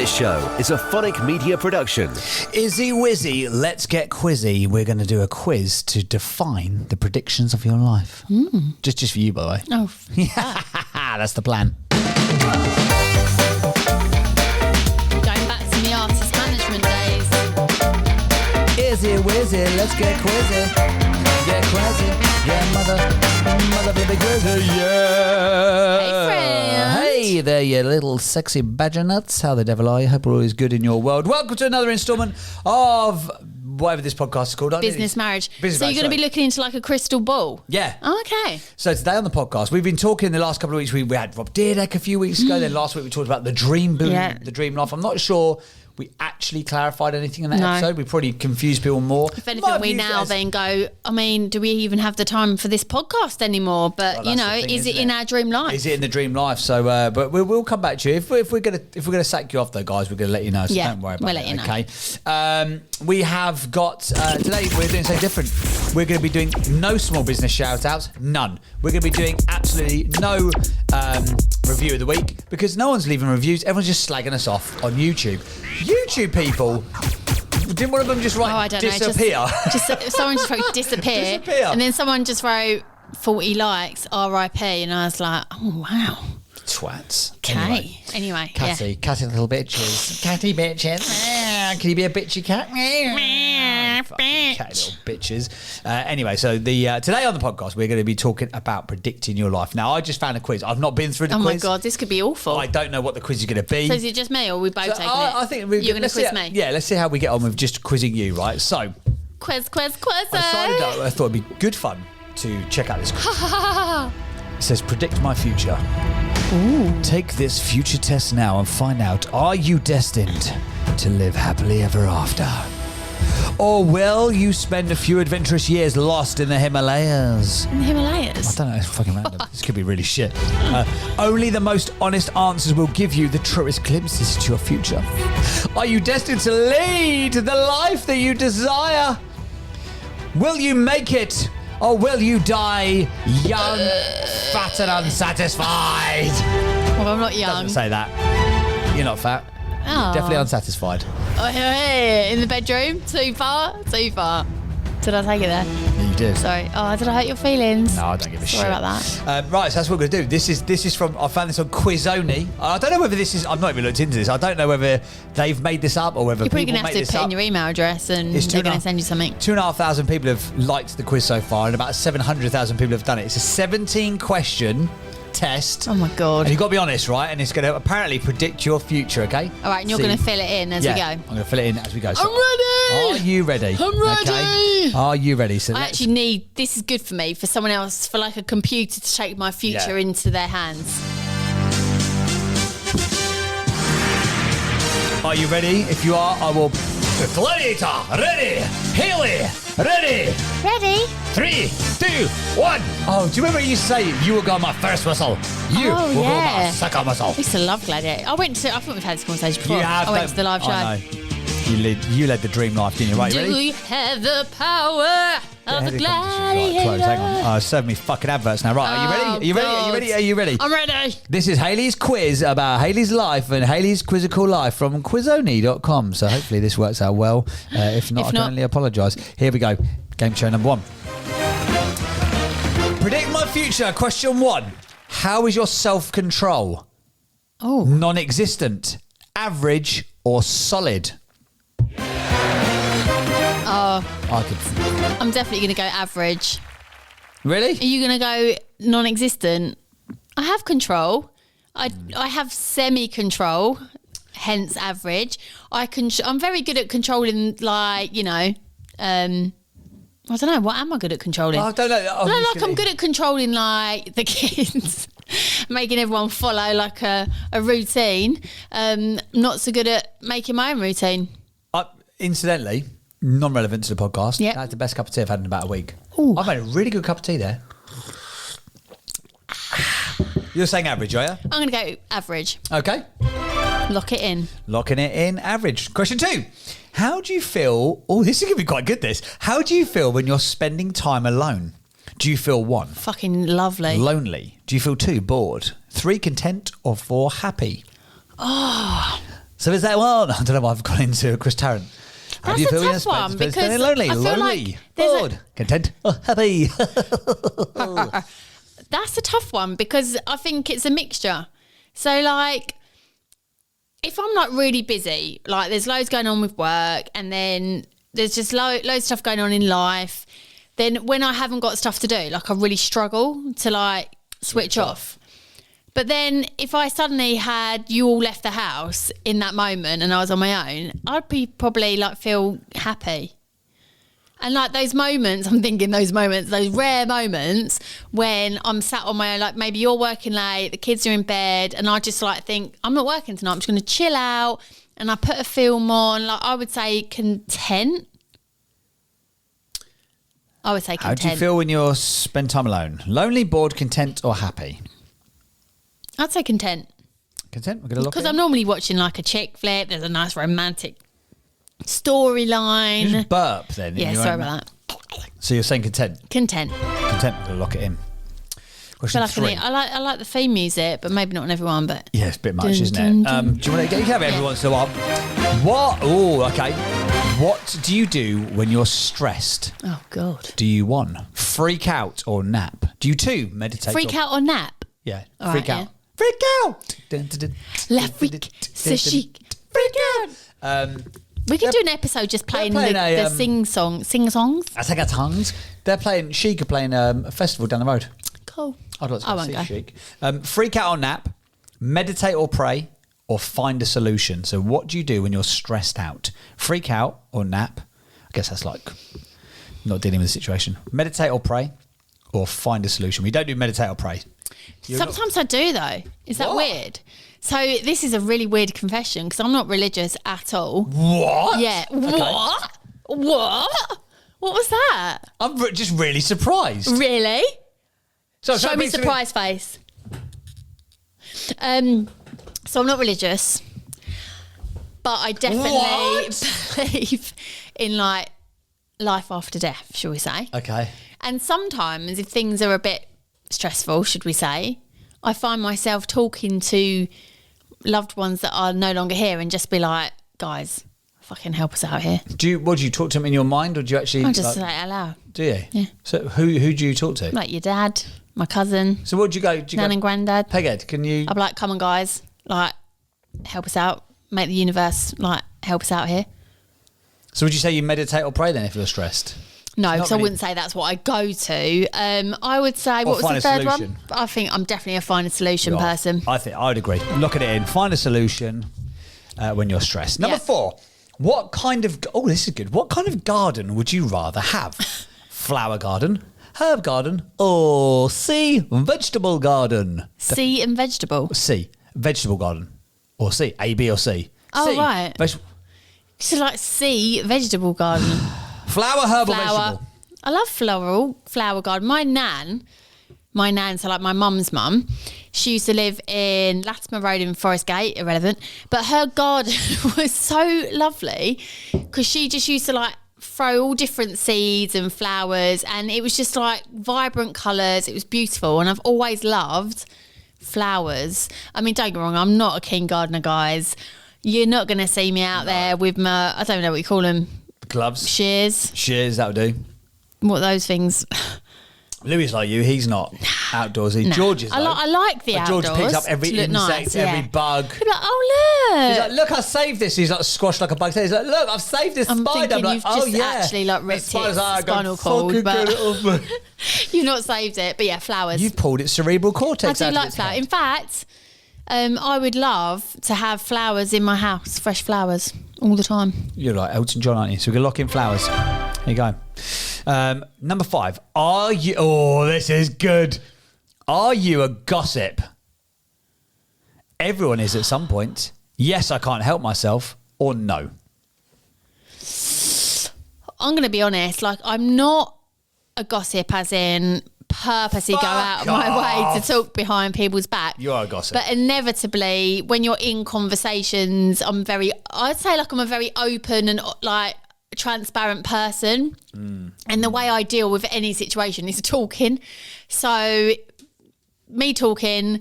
This show is a Phonic Media production. Izzy Wizzy, let's get quizzy. We're going to do a quiz to define the predictions of your life. Just for you, by the way. Oh. That's the plan. Going back to the artist management days. Izzy Wizzy, let's get quizzy. Get quizzy. Yeah, mother baby quizzy, yeah. Hey, friend. Hey there, you little sexy badger nuts. How the devil are you? Hope we're always good in your world. Welcome to another instalment of whatever this podcast is called. Business marriage. Business so marriage, you're going to be looking into like a crystal ball? Yeah. Oh, okay. So today on the podcast, we've been talking the last couple of weeks. We had Rob Dyrdek a few weeks ago. Then last week we talked about the dream boom, the dream life. I'm not sure we actually clarified anything in that episode. We probably confused people more. If anything, we now then go, I mean, do we even have the time for this podcast anymore? But, you know, is it in our dream life? Is it in the dream life? So, but we'll come back to you. If we're gonna sack you off though, guys, we're gonna let you know. So don't worry about we'll let you know. Okay. We have got today. We're doing something different. We're going to be doing no small business shout outs. None. We're going to be doing absolutely no review of the week because no one's leaving reviews. Everyone's just slagging us off on YouTube. YouTube people. Didn't one of them just write I don't disappear? know. Just someone just wrote disappear. And then someone just wrote 40 likes, RIP. And I was like, oh, wow. Twats. Okay. Anyway, Catty little bitches. Catty bitches. Can you be a bitchy cat? Fucking catty little bitches. Anyway, so today on the podcast, we're going to be talking about predicting your life. Now, I just found a quiz. I've not been through the quiz. Oh my God, this could be awful. I don't know what the quiz is going to be. So is it just me or are we both taking it? I think you're going to quiz me? Yeah, let's see how we get on with just quizzing you, right? So, Quiz. I thought it'd be good fun to check out this quiz. It says, predict my future. Ooh. Take this future test now and find out, are you destined to live happily ever after? Or will you spend a few adventurous years lost in the Himalayas? In the Himalayas? I don't know, it's fucking random. This could be really shit. Only the most honest answers will give you the truest glimpses to your future. Are you destined to lead the life that you desire? Will you make it? Or will you die young, fat and unsatisfied? Well, I'm not young. Doesn't say that. You're not fat. Oh. You're definitely unsatisfied. Oh, hey, in the bedroom? Too far? Did I take it there? Yeah, you did. Sorry. Oh, did I hurt your feelings? No, I don't give a shit. Sorry about that. Right, so that's what we're going to do. This is from, I found this on Quizony. I don't know whether this is, I've not even looked into this. I don't know whether they've made this up or whether You're probably people going to made have to this put up. in your email address and they're going to send you something. 2,500 people have liked the quiz so far and about 700,000 people have done it. It's a 17 question test. Oh my God. And you've got to be honest, right? And it's going to apparently predict your future, okay? All right, and you're going to fill it in as we go. I'm going to fill it in as we go. So, I'm ready! Are you ready? I'm ready! Okay. Are you ready? So I actually need, this is good for me, for someone else, for like a computer to take my future into their hands. Are you ready? If you are, I will... Gladiator, ready! Hayley, ready! Ready? 3, 2, 1. Oh, do you remember you used to say, you will go my first whistle? You will go my second whistle. I used to love Gladiator. I think we've had this conversation before. You have. I went to the live show. I know. You led the dream life, didn't you? Right, you ready? Do you have the power of the gladiator? Right, close, hang on. Serve me fucking adverts now. Right, are you ready? Are you ready? Are you ready? Are you ready? I'm ready. This is Hayley's quiz about Hayley's life and Hayley's quizzical life from quizony.com. So hopefully this works out well. If not, I can only apologise. Here we go. Game show number 1. Predict my future. Question 1. How is your self-control? Oh. Non-existent, average or solid? I'm definitely going to go average. Really? Are you going to go non-existent? I have control. I have semi-control, hence average. I'm very good at controlling, like, you know, I don't know. What am I good at controlling? I don't know. I'm good at controlling, like, the kids. Making everyone follow, like, a routine. Not so good at making my own routine. Incidentally, non-relevant to the podcast. Yep. That's the best cup of tea I've had in about a week. Ooh. I've made a really good cup of tea there. You're saying average, are you? I'm going to go average. Okay. Lock it in. Locking it in, average. Question 2. How do you feel... Oh, this is going to be quite good, this. How do you feel when you're spending time alone? Do you feel 1? Fucking lovely. Lonely. Do you feel 2? Bored. 3? Content. Or 4? Happy. Oh. So is that one? I don't know why I've gone into Chris Tarrant. How do you That's feel a tough one because feeling lonely, I feel lonely, like there's bored, content, happy? That's a tough one because I think it's a mixture. So like, if I'm like really busy, like there's loads going on with work and then there's just loads of stuff going on in life, then when I haven't got stuff to do, like I really struggle to like switch off. But then if I suddenly had you all left the house in that moment and I was on my own, I'd be probably like feel happy. And like those moments, I'm thinking those rare moments when I'm sat on my own, like maybe you're working late, the kids are in bed and I just like think, I'm not working tonight, I'm just going to chill out and I put a film on. Like I would say content. How do you feel when you're spend time alone? Lonely, bored, content or happy? I'd say content. Content? We're going to look because I'm normally watching like a chick flick. There's a nice romantic storyline. You just burp then. Yeah, sorry about that. So you're saying content? Content. Content. We're going to lock it in. Question Like 3. I like the theme music, but maybe not on everyone. But yeah, it's a bit much, isn't it? Do you want to you can have it every once in a while? What? Oh, okay. What do you do when you're stressed? Oh God. Do you 1, freak out or nap? Do you 2, meditate? Freak out or nap? Yeah, All freak right, out. Freak out. La freak, so chic. Freak out. We could do an episode just playing the sing-songs. I take our tongues. They're playing. Chic are playing a festival down the road. Cool. I'd like to I go won't see go. Chic. Freak out or nap, meditate or pray, or find a solution. So what do you do when you're stressed out? Freak out or nap? I guess that's like not dealing with the situation. Meditate or pray, or find a solution. We don't do meditate or pray. Sometimes I do though. Is that weird? So this is a really weird confession because I'm not religious at all. What? Yeah. Okay. What? What was that? I'm just really surprised. Really? So Show me surprise face. So I'm not religious, but I definitely believe in like life after death, shall we say? Okay. And sometimes if things are a bit stressful, should we say, I find myself talking to loved ones that are no longer here and just be like, guys, fucking help us out here. Do you talk to them in your mind, or do you actually? I just say it out loud. Do you? Yeah. So who do you talk to? Like your dad, my cousin, So what do you go? Nan and Grandad. Peghead, can you? I'll be like, come on, guys, like, help us out, make the universe like help us out here. So would you say you meditate or pray then if you're stressed? No, Not because I really- wouldn't say that's what I go to. I would say, what was find the a third solution. one? I think I'm definitely a find a solution person. I think I would agree. Look at it in. Find a solution when you're stressed. Number 4. What kind of? Oh, this is good. What kind of garden would you rather have? Flower garden, herb garden, or C, vegetable garden? Sea and vegetable. C, vegetable garden, or C, A, B, or C. Oh, C, right. So like sea, vegetable garden. Flower, herb, or Flower. vegetable? I love flower garden. My nan, so like my mum's mum, she used to live in Latimer Road in Forest Gate, irrelevant. But her garden was so lovely because she just used to like throw all different seeds and flowers, and it was just like vibrant colours. It was beautiful, and I've always loved flowers. I mean, don't get me wrong, I'm not a keen gardener, guys. You're not going to see me out there with my, I don't know what you call them, Gloves. shears. Shears, that would do. What are those things? Louis like you, he's not outdoorsy. Nah. George is. I like the George outdoors. picks up every to look insect, nice, every yeah. bug. He'd be like, oh look. He's like, look, I saved this. He's like squashed like a bug. He's like, look, I've saved this I'm spider. thinking I'm like, you've oh just yeah. actually like The ripped spider's its like, I spinal fucking cord, get but it off me. you've not saved it. But yeah, flowers. You've pulled its cerebral I cortex do out of like its flowers. head. In fact, I would love to have flowers in my house, fresh flowers all the time. You're like Elton John, aren't you? So we can lock in flowers. Here you go. Number 5. Are you? Oh, this is good. Are you a gossip? Everyone is at some point. Yes, I can't help myself. Or no. I'm going to be honest. Like, I'm not a gossip as in purposely go out of my way to talk behind people's back. You are a gossip. But inevitably, when you're in conversations, I'd say like I'm a very open and like transparent person. And the way I deal with any situation is talking. So me talking,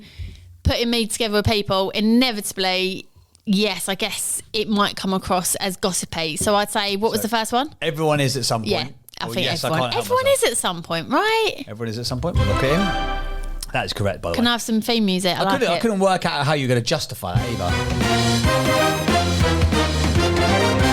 putting me together with people, inevitably yes, I guess it might come across as gossipy. So I'd say, what was the first one? Everyone is at some point. Yeah, I think yes, everyone. Everyone is at some point, right? Everyone is at some point. We'll look at him. That is correct, by the way. Can I have some theme music? I couldn't work out how you're going to justify that either.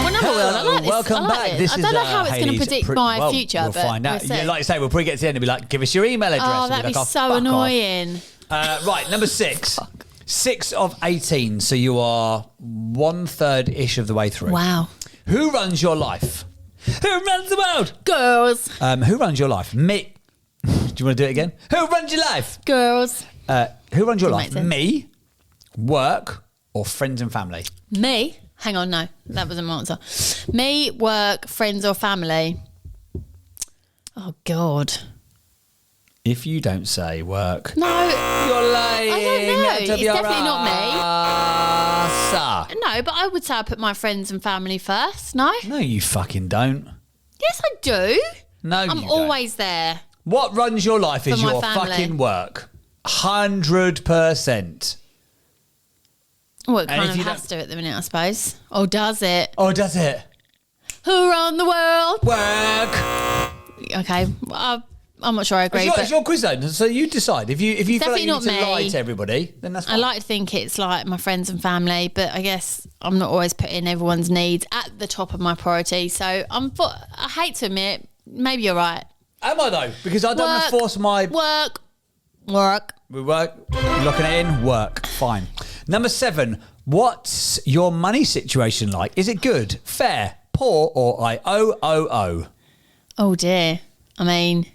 Well, no, I like this. Welcome I like back. It. This I don't know is, how it's going to Hayley's predict my future, We'll but find out. we'll see. Yeah, like I say, we'll probably get to the end and be like, give us your email address. Oh, And that'd be like, so fuck annoying. off. Right, number 6. 6 of 18, so you are 1/3-ish of the way through. Wow. Who runs your life? Who runs the world? Girls. Who runs your life? Me. Do you want to do it again? Who runs your life? Girls. Who runs your That life? makes sense. Me, work, or friends and family? Me? Hang on, no. That wasn't my answer. Me, work, friends or family? Oh, God. If you don't say work, No. you're lying. I don't know. out of It's your definitely not me. ass. No, but I would say I put my friends and family first. No? No, you fucking don't. Yes, I do. No, I'm you don't. always there. What runs your life is For my your family. fucking work. 100%. Well, it And kind if of you has to at the minute, I suppose. Oh, does it? Oh, does it? Who run the world? Work. Okay, I'm not sure I agree, It's but your quiz zone, so you decide. If you feel like definitely you need to not me. lie to everybody, then that's fine. I like to think it's like my friends and family, but I guess I'm not always putting everyone's needs at the top of my priority. So I hate to admit, maybe you're right. Am I though? Because I don't want to force my... Work. We work. You're locking it in. Work. Fine. Number 7. What's your money situation like? Is it good, fair, poor, or I owe? Oh dear. I mean,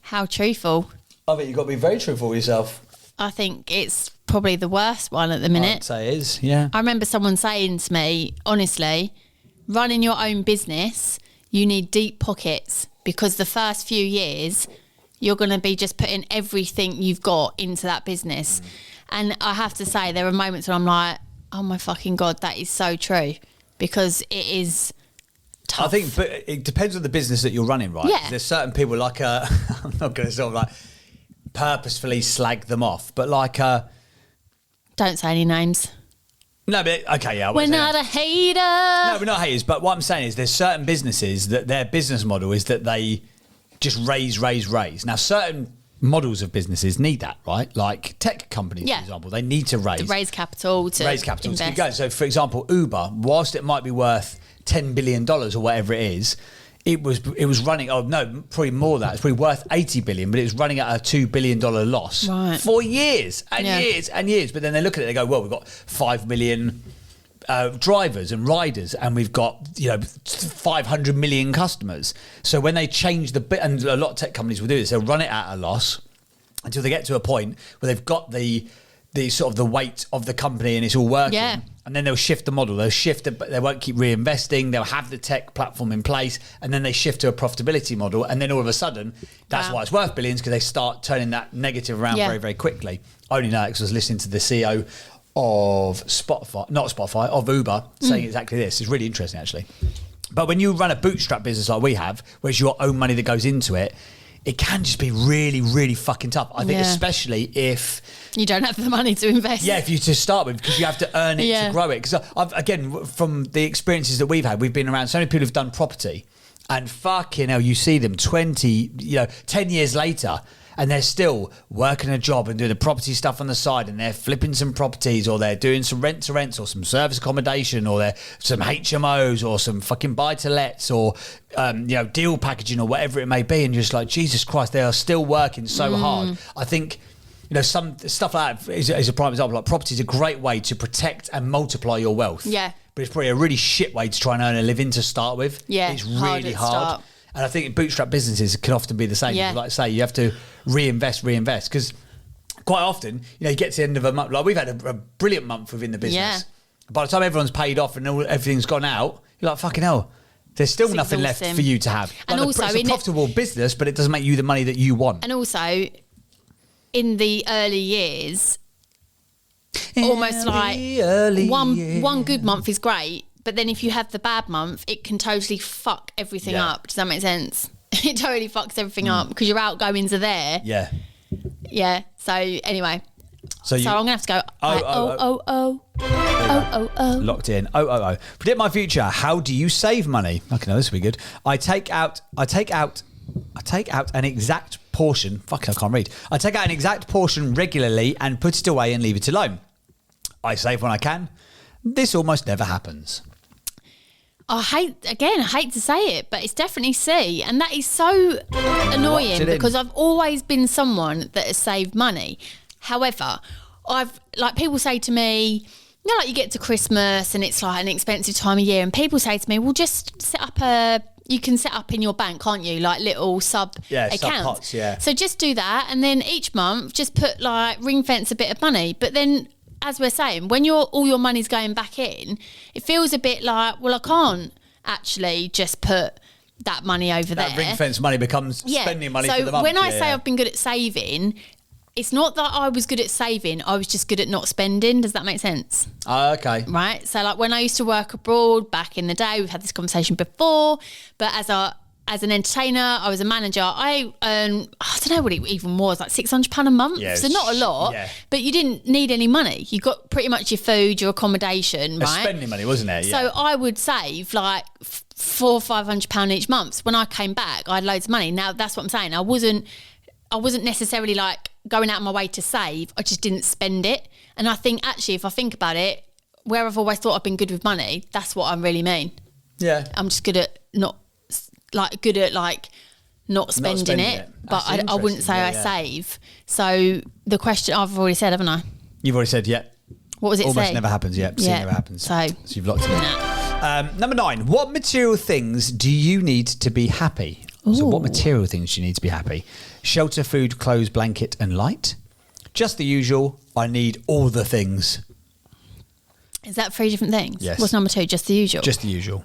how truthful. I think you've got to be very truthful with yourself. I think it's probably the worst one at the minute. I'd say it is, yeah. I remember someone saying to me, honestly, running your own business, you need deep pockets because the first few years, you're going to be just putting everything you've got into that business. And I have to say, there are moments when I'm like, oh my fucking God, that is so true because it is tough. I think, but it depends on the business that you're running, right? Yeah. There's certain people like, I'm not going to sort of like purposefully slag them off, but like, Don't say any names. no, but okay, yeah. I We're won't say not that. a hater. No, we're not haters, but what I'm saying is there's certain businesses that their business model is that they just raise. Now, certain models of businesses need that, right? Like tech companies, Yeah. for example, they need to raise. To raise capital, to raise capital to invest. keep going. So, for example, Uber, whilst it might be worth $10 billion or whatever it is, it was running. Oh no, probably more than that. It's probably worth $80 billion, but it was running at a $2 billion loss Right. for years and Yeah. years and years. But then they look at it, they go, well, we've got 5 million drivers and riders, and we've got 500 million customers. So when they change the bit, and a lot of tech companies will do this, they'll run it at a loss until they get to a point where they've got the sort of the weight of the company and it's all working. Yeah. And then they'll shift the model. They'll shift it, but they won't keep reinvesting. They'll have the tech platform in place, and then they shift to a profitability model. And then all of a sudden, that's Wow. why it's worth billions, because they start turning that negative around Yeah. very, very quickly. I only know it because I was listening to the CEO of of Uber, saying exactly this. It's really interesting, actually. But when you run a bootstrap business like we have, where it's your own money that goes into it, it can just be really, really fucking tough. I think Yeah. especially if... You don't have the money to invest. Yeah, if you to start with, because you have to earn it Yeah. to grow it. Because again, from the experiences that we've had, we've been around so many people who've done property, and fucking hell, you see them 10 years later, and they're still working a job and doing the property stuff on the side, and they're flipping some properties, or they're doing some rent to rents, or some service accommodation, or they're some HMOs, or some fucking buy to lets, or deal packaging, or whatever it may be. And you're just like, Jesus Christ, they are still working so hard. I think. Some stuff like that is a prime example. Like property is a great way to protect and multiply your wealth. Yeah. But it's probably a really shit way to try and earn a living to start with. Yeah, It's hard really at hard. start. And I think bootstrap businesses can often be the same. Yeah. Like I say, you have to reinvest. Because quite often, you get to the end of a month. Like we've had a brilliant month within the business. Yeah. By the time everyone's paid off and everything's gone out, you're like, fucking hell. There's still It's nothing left exhausting. for you to have. And Like, also, it's a in it- profitable business, but it doesn't make you the money that you want. And also, in the early years, almost like one good month is great, but then if you have the bad month, it can totally fuck everything Yeah. up. Does that make sense? It totally fucks everything up because your outgoings are there. Yeah. Yeah. So anyway, So I'm going to have to go. Oh. Locked in. Oh. Predict my future. How do you save money? Okay, no, this will be good. I take out an exact portion. Fuck, I can't read. I take out an exact portion regularly and put it away and leave it alone. I save when I can. This almost never happens. I hate to say it, but it's definitely C. And that is so annoying because I've always been someone that has saved money. However, people say to me, like you get to Christmas and it's like an expensive time of year, and people say to me, well, just you can set up in your bank, can't you? Like little sub accounts. Sub pots, yeah. So just do that. And then each month just put ring fence a bit of money. But then, as we're saying, when all your money's going back in, it feels a bit like, well, I can't actually just put that money over there. That ring fence money becomes spending money for the month. So when I say I've been good at saving, it's not that I was good at saving, I was just good at not spending. Does that make sense? Okay. Right? So like when I used to work abroad back in the day, we've had this conversation before, but as an entertainer, I was a manager, I earned, I don't know what it even was, like £600 a month. Yeah, so not a lot, but you didn't need any money. You got pretty much your food, your accommodation, right? Spending money, wasn't it? Yeah. So I would save like £400 or £500 each month. When I came back, I had loads of money. Now that's what I'm saying. I wasn't necessarily like going out of my way to save. I just didn't spend it. And I think actually, if I think about it, where I've always thought I've been good with money, that's what I really mean. Yeah. I'm just good at not spending it. But I wouldn't say I save. So the question I've already said, haven't I? You've already said, yeah. What was it? Almost never happens, yeah. See, never happens. So you've locked it in. Number 9. What material things do you need to be happy? Ooh. So what material things do you need to be happy? Shelter, food, clothes, blanket and light. Just the usual. I need all the things. Is that 3 different things? Yes. What's number 2? Just the usual? Just the usual.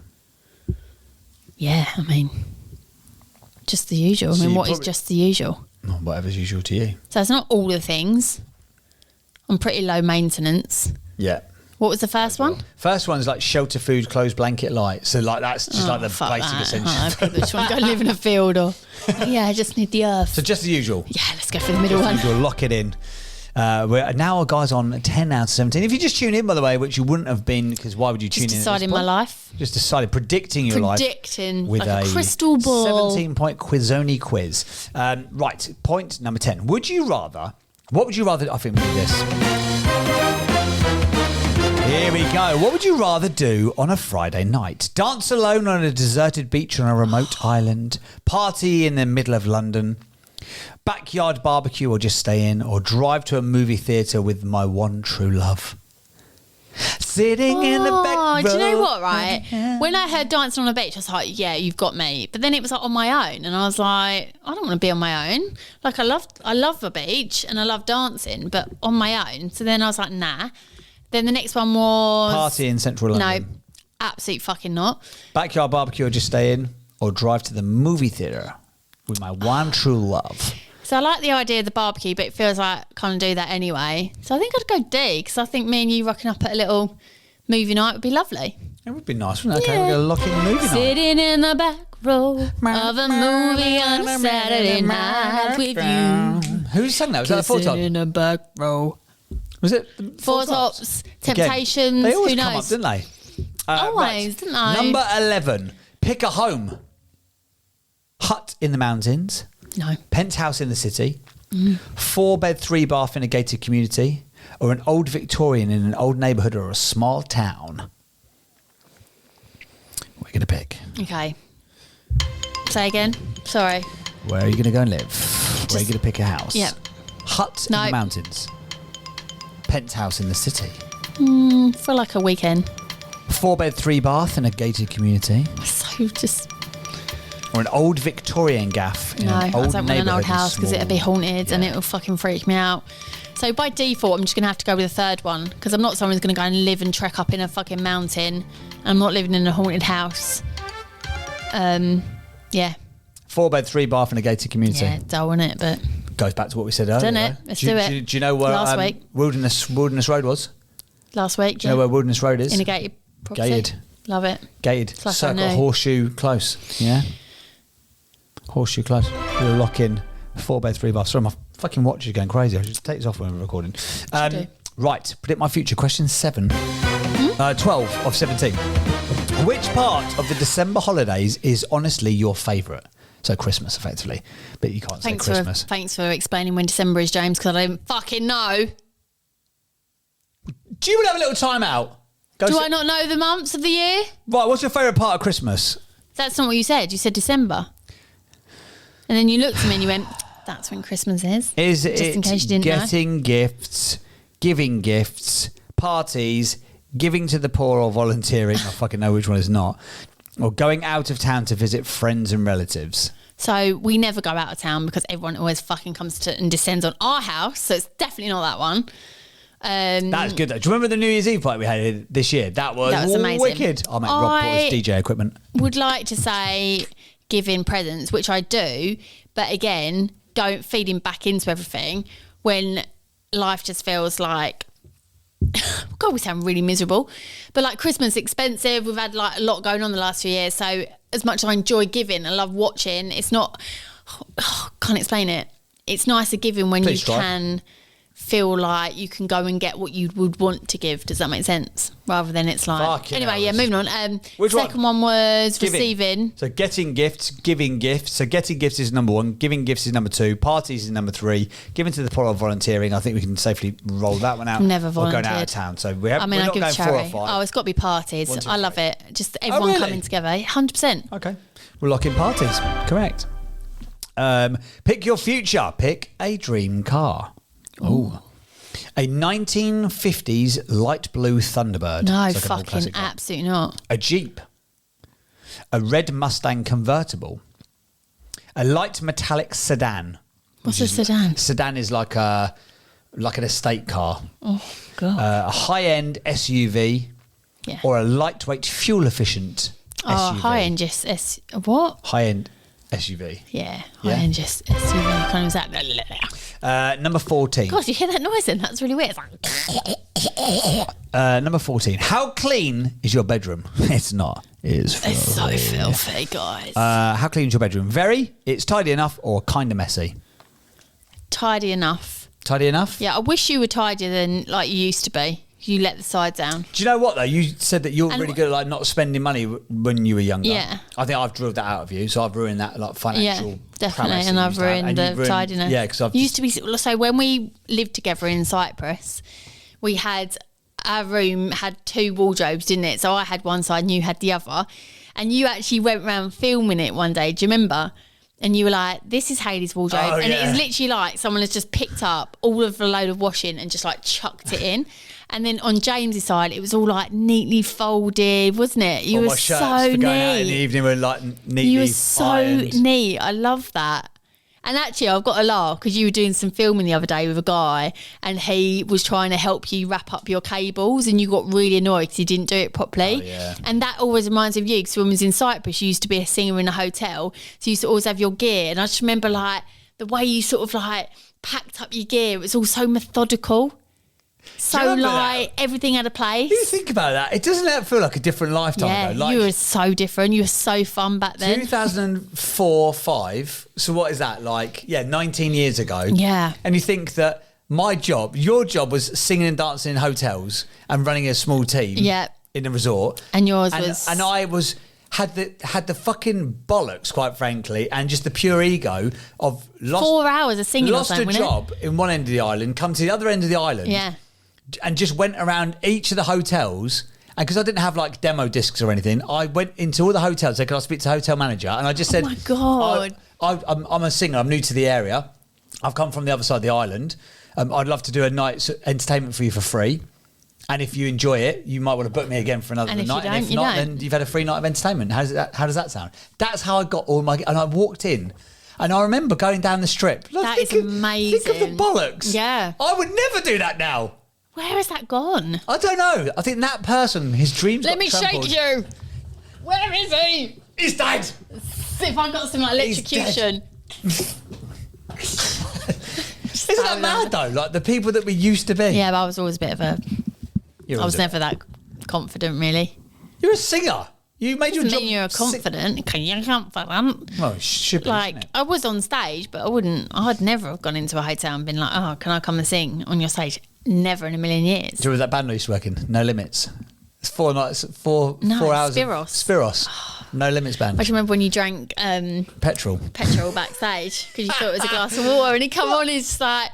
Yeah, I mean, just the usual. I mean, what is just the usual? Whatever's usual to you. So it's not all the things. I'm pretty low maintenance. Yeah. What was the first one? First one's like shelter, food, clothes, blanket, light. So like that's just like the basic essentials. People just want to go live in a field or, I just need the earth. So just the usual. Yeah, let's go for the middle one. Usual, lock it in. We're now our guys on 10 out of 17. If you just tune in, by the way, which you wouldn't have been, because why would you tune in? Just deciding my life. Just decided, predicting your life. Predicting, with like a crystal ball. 17-point Quizoni quiz. Right, point number 10. What would you rather, I think we do this. Here we go. What would you rather do on a Friday night? Dance alone on a deserted beach on a remote island? Party in the middle of London? Backyard barbecue or just stay in? Or drive to a movie theatre with my one true love? Sitting in the back row. Do you know what, right? When I heard dancing on a beach, I was like, yeah, you've got me. But then it was like on my own. And I was like, I don't want to be on my own. Like I love the beach and I love dancing, but on my own. So then I was like, nah. Then the next one was... Party in central London. No, absolute fucking not. Backyard barbecue or just stay in? Or drive to the movie theatre with my one true love? So I like the idea of the barbecue, but it feels like I can't do that anyway. So I think I'd go D, because I think me and you rocking up at a little movie night would be lovely. It would be nice, wouldn't it? Okay, we're going to lock in the movie night. Sitting in the back row of a movie on a Saturday night with you. Who sang that? Was that a Four Tops? Sitting in the back row. Was it Four Tops? Temptations, they always who knows? come up, didn't they? Always, didn't they? Number 11. Pick a home. Hut in the mountains. No. Penthouse in the city. 4-bed, 3-bath in a gated community. Or an old Victorian in an old neighbourhood or a small town. We're going to pick. Okay. Say again. Sorry. Where are you going to go and live? Where are you going to pick a house? Yep. Hut in the mountains. Penthouse in the city. For like a weekend. 4-bed, 3-bath in a gated community. So just... Or an old Victorian gaff in no, an old I don't want an old house because it'll be haunted and it'll fucking freak me out. So by default, I'm just going to have to go with the third one because I'm not someone who's going to go and live and trek up in a fucking mountain. I'm not living in a haunted house. Yeah. 4-bed, 3-bath in a gated community. Yeah, dull, isn't it? But goes back to what we said earlier. Done it. Let's do it. Do you know where last week Wilderness Road was? Last week. Do you know where Wilderness Road is? In a gated property. Gated. Love it. Gated. Like Circle Horseshoe Close. Yeah. Horseshoe Close. We'll lock in 4-bed, 3-bath. Sorry, my fucking watch is going crazy. I should take this off when we're recording. do. Right, predict my future. Question 7. 12 of 17. Which part of the December holidays is honestly your favourite? So Christmas, effectively. But you can't say Christmas. Thanks for explaining when December is, James, because I don't fucking know. Do you want to have a little time out? Do I not know the months of the year? Right, what's your favourite part of Christmas? That's not what you said. You said December. And then you looked at me and you went, that's when Christmas is. Is Just it in case you didn't getting gifts, giving gifts, parties, giving to the poor or volunteering? I fucking know which one is not. Or going out of town to visit friends and relatives. So we never go out of town because everyone always fucking comes to and descends on our house. So it's definitely not that one. That's good though. Do you remember the New Year's Eve party we had this year? That was amazing. Wicked. Oh, mate, Rob brought his DJ equipment. Would like to say giving presents, which I do, but again, don't feeding back into everything when life just feels like, God, we sound really miserable, but like Christmas expensive. We've had like a lot going on the last few years. So as much as I enjoy giving, I love watching. It's not, can't explain it. It's nicer giving when Please you try. can feel like you can go and get what you would want to give. Does that make sense? Rather than it's like... Fucking anyway, hell. yeah, moving on. Which second one was Giving. receiving. So getting gifts, giving gifts. So getting gifts is number 1. Giving gifts is number 2. Parties is number 3. Giving to the poor or volunteering. I think we can safely roll that one out. Never Or going out of volunteered. town. So we're I mean, I not give going 4 or charity. 5. Oh, it's got to be parties. 1, 2, I love 3. it. Just everyone really? coming together. 100%. Okay. We'll lock in parties. Correct. Pick your future. Pick a dream car. Ooh. A 1950s light blue Thunderbird. No, It's like an old fucking classic car. absolutely not. A Jeep. A red Mustang convertible. A light metallic sedan. What's a sedan? Sedan is like an estate car. Oh, God. A high-end SUV. Yeah. Or a lightweight, fuel-efficient SUV. high-end just... what? High-end SUV. Yeah, Yeah? high-end just SUV. Kind of was that... Number 14. God, you hear that noise then? That's really weird. It's like... Number 14. How clean is your bedroom? It's not. It's so filthy, guys. how clean is your bedroom? Very, it's tidy enough, or kind of messy? Tidy enough. Tidy enough? Yeah, I wish you were tidier than like you used to be. You let the side down. Do you know what though? You said that you're And really good at like not spending money when you were younger. Yeah. I think I've drilled that out of you, so I've ruined that like financial. Yeah, definitely. prowess And that you I've used to have. ruined And the you've tidiness. Yeah, because I've used to be so when we lived together in Cyprus, we had our room had 2 wardrobes, didn't it? So I had one side and you had the other. And you actually went around filming it one day. Do you remember? And you were like, this is Hayley's wardrobe. Oh, and yeah. it is literally like someone has just picked up all of a load of washing and just like chucked it in. And then on James's side, it was all like neatly folded, wasn't it? You all were my shirts so for going out in the neat. evening were like neatly You were so ironed. neat. I love that. And actually, I've got a laugh because you were doing some filming the other day with a guy and he was trying to help you wrap up your cables and you got really annoyed because he didn't do it properly. Oh, yeah. And that always reminds me of you because when I was in Cyprus, you used to be a singer in a hotel. So you used to always have your gear. And I just remember like the way you sort of like packed up your gear. It was all so methodical. So remember like everything had a place. You think about that, it doesn't that feel like a different lifetime Yeah, ago? Like you were so different. You were so fun back then. 2004, 5. So what is that like? Yeah, 19 years ago. Yeah. And you think that your job was singing and dancing in hotels and running a small team. Yeah. In a resort. And yours was... And I had the fucking bollocks, quite frankly, and just the pure ego of 4 hours of singing or lost a something, wasn't it? job in one end of the island, come to the other end of the island. Yeah. And just went around each of the hotels. And because I didn't have like demo discs or anything, I went into all the hotels. Said, "Can I speak to the hotel manager?" And I just said, my God. I'm a singer. I'm new to the area. I've come from the other side of the island. I'd love to do a night's entertainment for you for free. And if you enjoy it, you might want to book me again for another And if night. you And if don't, you not, don't. then you've had a free night of entertainment. How does that sound? That's how I got all my... And I walked in. And I remember going down the strip. That is amazing. Think of the bollocks. Yeah. I would never do that now. Where has that gone? I don't know. I think that person, his dreams Let got me trampled. shake you. Where is he? He's dead. See if I got some like He's electrocution. Isn't that mad though? Like the people that we used to be. Yeah, but I was always a bit of a... You're I was a- never that confident, really. You're a singer. You made your job. You're confident. You're confident. Well, it should be. Like, isn't it? I was on stage, but I'd never have gone into a hotel and been like, oh, can I come and sing on your stage? Never in a million years. Do you remember that band I used to work in? No Limits. It's 4 nights, 4 hours. Spiros. No Limits band. I just remember when you drank Petrol backstage because you thought it was a glass of water, and he come on, he's just like,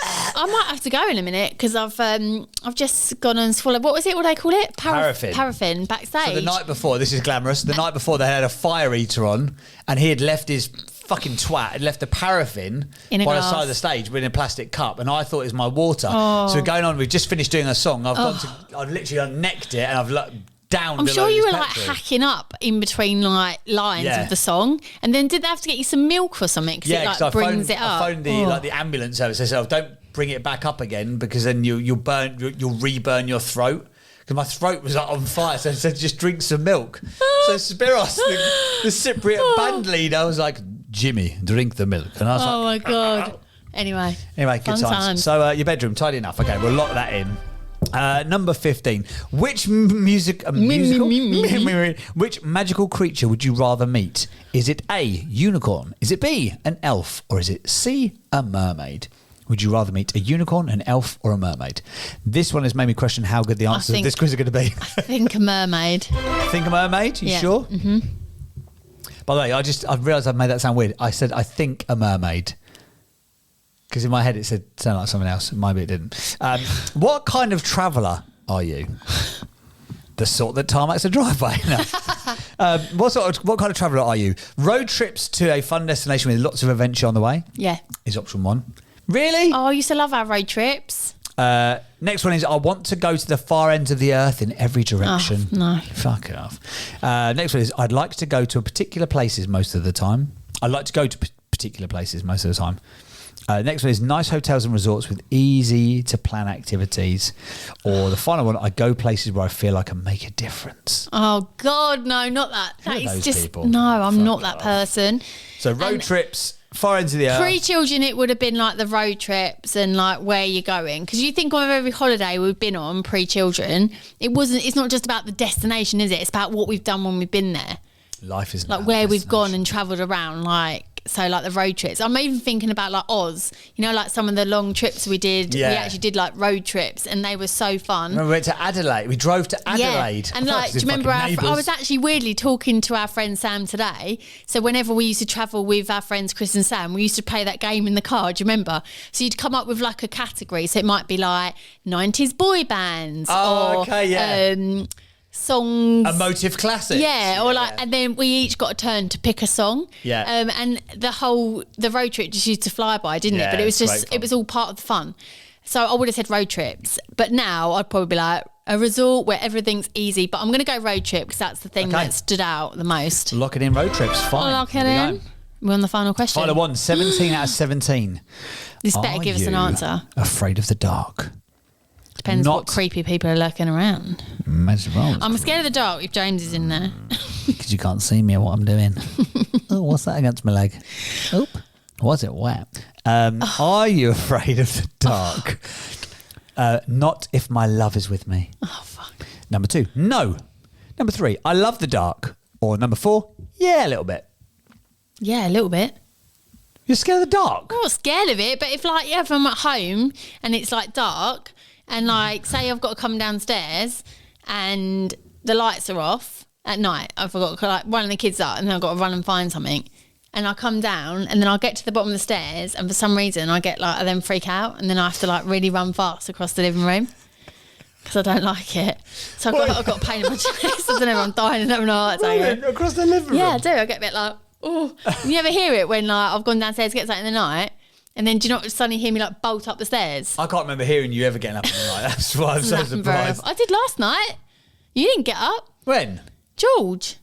I might have to go in a minute because I've just gone and swallowed, what was it? What do they call it? Paraffin backstage. So the night before, this is glamorous. The night before, they had a fire eater on, and he had left his fucking twat had left the paraffin by the side of the stage in a plastic cup, and I thought it was my water. So we're going on. We've just finished doing a song. I've literally unnecked it, and I've down. I'm sure you were like hacking up in between like lines of the song, and then did they have to get you some milk or something? Because it like brings it up. I phoned the ambulance service. They said, "Don't bring it back up again because then you'll reburn your throat." Because my throat was on fire, so I said, "Just drink some milk." So Spiros, the Cypriot band leader, was like, "Jimmy, drink the milk," and I was like, "Oh my god!" Anyway, good times. So your bedroom, tidy enough. Okay, we'll lock that in. Number 15. Which which magical creature would you rather meet? Is it A, unicorn? Is it B, an elf? Or is it C, a mermaid? Would you rather meet a unicorn, an elf, or a mermaid? This one has made me question how good the answers of this quiz are going to be. I think a mermaid. Think a mermaid? You sure? Mm-hmm. By the way, I realised I've made that sound weird. I said, I think a mermaid. Because in my head it said sound like something else. Maybe it didn't. What kind of traveller are you? The sort that tarmacs a drive-by. No. What kind of traveller are you? Road trips to a fun destination with lots of adventure on the way. Yeah. Is option 1. Really? Oh, I used to love our road trips. Next one is I want to go to the far ends of the earth in every direction. Oh, no. Fuck it off. Next one is I'd like to go to particular places most of the time. I like to go to particular places most of the time. Next one is nice hotels and resorts with easy to plan activities. Or the final one, I go places where I feel I can make a difference. Oh God, no, not that. That is just people? No, I'm not that person. So road trips, far ends of the earth. Pre-children, it would have been like the road trips and like where you're going. Because you think of every holiday we've been on pre-children, it's not just about the destination, is it? It's about what we've done when we've been there. Life is like where we've gone and travelled around, like. So like the road trips. I'm even thinking about like Oz, like some of the long trips we did. Yeah. We actually did like road trips and they were so fun. Remember we went to Adelaide. We drove to Adelaide. Yeah. And like, do you remember I was actually weirdly talking to our friend Sam today. So whenever we used to travel with our friends Chris and Sam, we used to play that game in the car. Do you remember? So you'd come up with like a category. So it might be like 90s boy bands. Songs, emotive classics, and then we each got a turn to pick a song, and the road trip just used to fly by, didn't it? But it was all part of the fun. So I would have said road trips, but now I'd probably be like a resort where everything's easy. But I'm going to go road trip because that's the thing that stood out the most. Lock it in, road trips. Fine. Lock it in. We're on the final question. Final one. 17 out of 17. This better give us an answer. Afraid of the dark? Depends what creepy people are lurking around. Well, I'm scared of the dark if James is in there. Because you can't see me or what I'm doing. Oh, what's that against my leg? Oop. Was it wet? Are you afraid of the dark? Not if my love is with me. Oh, fuck. Number 2, no. Number 3, I love the dark. Or number 4, yeah, a little bit. Yeah, a little bit. You're scared of the dark? I'm not scared of it, but if I'm at home and it's like dark and like say I've got to come downstairs and the lights are off at night, I forgot like one of the kids up and then I've got to run and find something, and I come down and then I'll get to the bottom of the stairs and for some reason I then freak out and then I have to like really run fast across the living room because I don't like it. So I've got a pain in my chest. I don't know if I'm dying and having a heart attack. Across the living room? Yeah, I do. I get a bit like, oh. You ever hear it when like I've gone downstairs to get something in the night and then do you not suddenly hear me like bolt up the stairs? I can't remember hearing you ever getting up in the night. That's why I'm so surprised. I did last night. You didn't get up. When? George.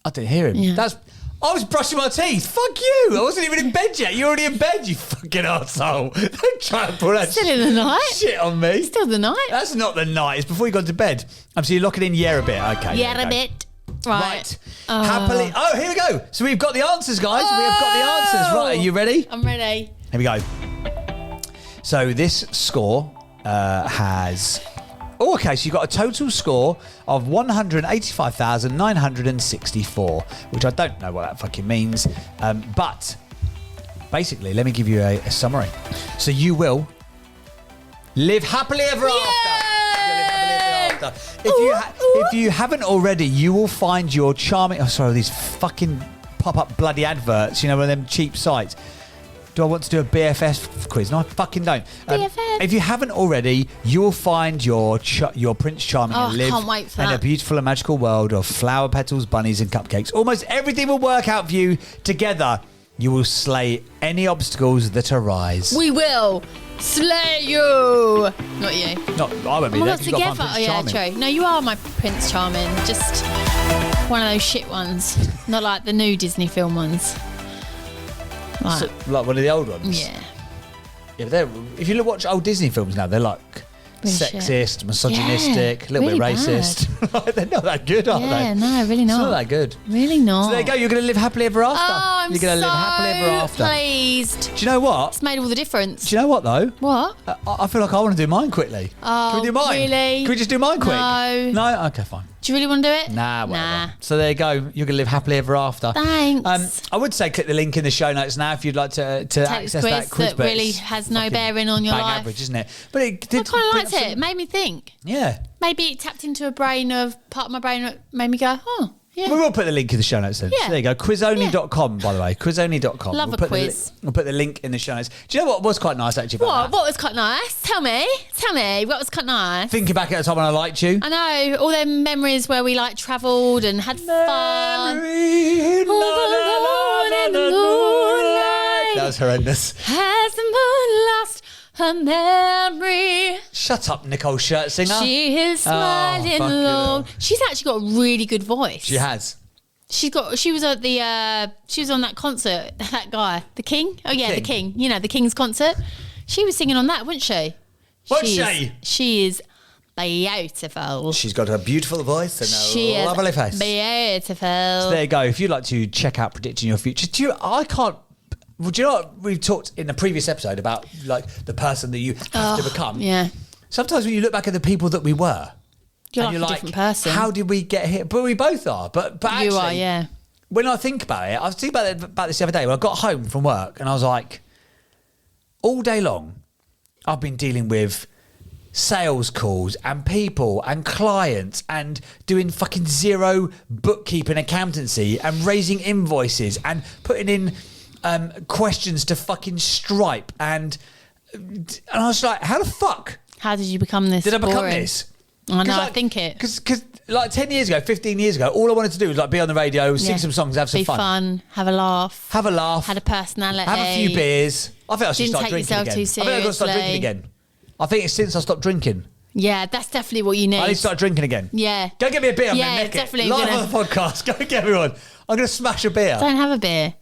I didn't hear him. Yeah. I was brushing my teeth. Fuck you. I wasn't even in bed yet. You're already in bed, you fucking arsehole. Don't try and pull that Still in the night. Shit on me. Still the night. That's not the night. It's before you got to bed. So you're locking in yeah a bit. Okay. Yeah a bit. Right. Happily. Oh, here we go. So we've got the answers, guys. We have got the answers. Right. Are you ready? I'm ready. Here we go. So this score has... Oh, okay, so you got a total score of 185,964, which I don't know what that fucking means. But basically, let me give you a summary. So you will live happily ever after. If you haven't already, you will find your charming... Oh, sorry, these fucking pop-up bloody adverts, one of them cheap sites. Do I want to do a BFF quiz? No, I fucking don't. BFF. If you haven't already, you will find your Prince Charming and live can't wait for in that. a beautiful and magical world of flower petals, bunnies and cupcakes. Almost everything will work out for you together. You will slay any obstacles that arise. We will slay you. Not you. No, I won't be there. 'Cause you've got to find Prince Charming. True. No, you are my Prince Charming. Just one of those shit ones. Not like the new Disney film ones. Like, So, like one of the old ones? yeah. Yeah, but if you watch old Disney films now, they're like Really sexist, shit. misogynistic, Yeah, a little really bit racist. They're not that good, are they? Yeah, no, really not. It's not that good. Really not. So there you go. You're going to live happily ever after. Oh, I'm You're going to so live happily ever after. pleased. Do you know what? It's made all the difference. Do you know what though? What? I feel like I want to do mine quickly. Oh, Can we do mine? really? Can we just do mine quick? No. No? Okay, fine. Do you really want to do it? Nah, whatever. Nah. So there you go. You're going to live happily ever after. Thanks. I would say click the link in the show notes now if you'd like to Take access this that quiz. that but really it's has no fucking bearing on your bang life. average, isn't it? But it I did. kind of bring liked up it. some- It made me think. Yeah. Maybe it tapped into a brain of part of my brain that made me go, oh, yeah. We will put the link in the show notes then. Yeah. So there you go. Quizonly.com, by the way. Quizonly.com. Love we'll a put quiz. We'll put the link in the show notes. Do you know what was quite nice actually about What? that? What was quite nice? Tell me. What was quite nice? Thinking back at the time when I liked you. I know, all them memories where we like travelled and had fun. Memory, All alone in the moonlight. That was horrendous. Has the moon lost her memory? Shut up, Nicole Scherzinger. She is smiling fucking alone. hell. She's actually got a really good voice. She has. She was at the she was on that concert, that guy, the King. Oh yeah, King. the King. You know, the King's concert. She was singing on that, wasn't she? Was She she? She is beautiful. She's got a beautiful voice and She a is lovely face. beautiful. So there you go. If you'd like to check out Predicting Your Future, do you know what we've talked in the previous episode about, like the person that you have to become? Yeah. Sometimes when you look back at the people that we were, You're and like a different person. How did we get here? But we both are. But actually, You are, yeah. When I think about it, I was thinking about this the other day. When I got home from work, and I was like, all day long, I've been dealing with sales calls and people and clients and doing fucking zero bookkeeping accountancy and raising invoices and putting in questions to fucking Stripe and I was like, how the fuck How did you become this? did I become boring? this? I know, I like, think it. Because like 10 years ago, 15 years ago, all I wanted to do was like be on the radio, sing Yeah. some songs, have some Be fun. fun, have a laugh, Have a laugh. had a personality, have a few beers. I think I should Didn't start take drinking yourself again. too I think I've got to start drinking seriously. again. I think it's since I stopped drinking. Yeah, that's definitely what you need. I need to start drinking again. Yeah. Go get me a beer. I'm Yeah, gonna neck definitely it. Live gonna- on the podcast. Go get me one. I'm going to smash a beer. Don't have a beer.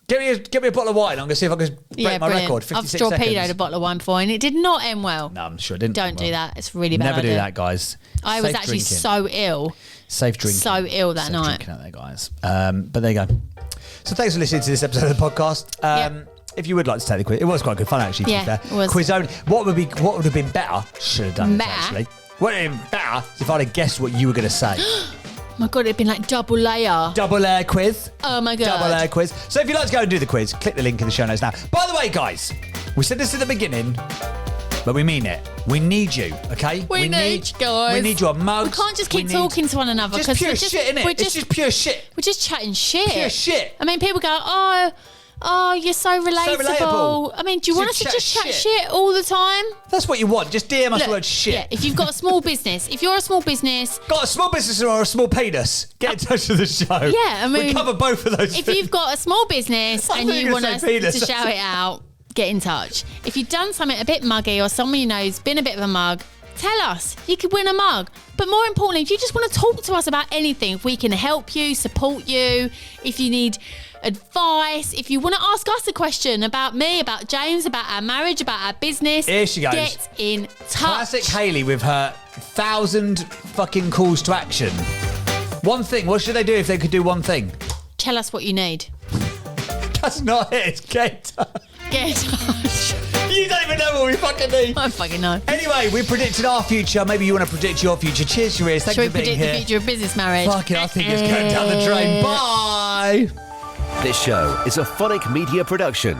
Get me a bottle of wine. I'm going to see if I can break Yeah, my brilliant. record. I've 56 torpedoed seconds. a bottle of wine before and it did not end well. No, I'm sure it didn't. Don't do that. It's a really bad Never do idea. that, guys. I was Safe actually drinking. so ill. Safe drinking. So ill that Safe night. drinking out there, guys. But there you go. So thanks for listening to this episode of the podcast. Yep. If you would like to take the quiz, it was quite good fun actually. To Yeah, be fair. it was. Quiz only. What would have been better? Should have done this Better? actually. What would have been better is if I'd have guessed what you were going to say. My God, it'd been like double layer. Double layer quiz. Oh my God. Double layer quiz. So if you'd like to go and do the quiz, click the link in the show notes now. By the way, guys, we said this at the beginning, but we mean it. We need you, okay? We need you, guys. We need your mugs. We can't just keep We need- talking to one another. Just 'cause pure we're shit, innit? We're It's just pure shit. We're just chatting shit. Pure shit. I mean, people go, oh, you're so relatable. relatable. I mean, do you So want us to chat just chat shit. shit all the time? That's what you want. Just DM us the word shit. Yeah, if you've got a small business, if you're a small business, Got a small business or a small penis? Get in touch with the show. Yeah, I we mean, cover both of those. if things. you've got a small business I and thought you you were want gonna us say penis. to shout it out, get in touch. If you've done something a bit muggy or someone you know has been a bit of a mug, tell us. You could win a mug. But more importantly, if you just want to talk to us about anything, if we can help you, support you, if you need advice, if you want to ask us a question about me, about James, about our marriage, about our business, Here she goes. get in touch. Classic Hayley with her 1,000 fucking calls to action. One thing. What should they do if they could do one thing? Tell us what you need. That's not it. It's get in touch. Get in touch. You don't even know what we fucking need. I don't fucking know. Anyway, we predicted our future. Maybe you want to predict your future. Cheers, Sharice. Thank Shall you we for being predict the here. future of business marriage? Fucking, I think it's going down the drain. Bye. This show is a Phonic Media production.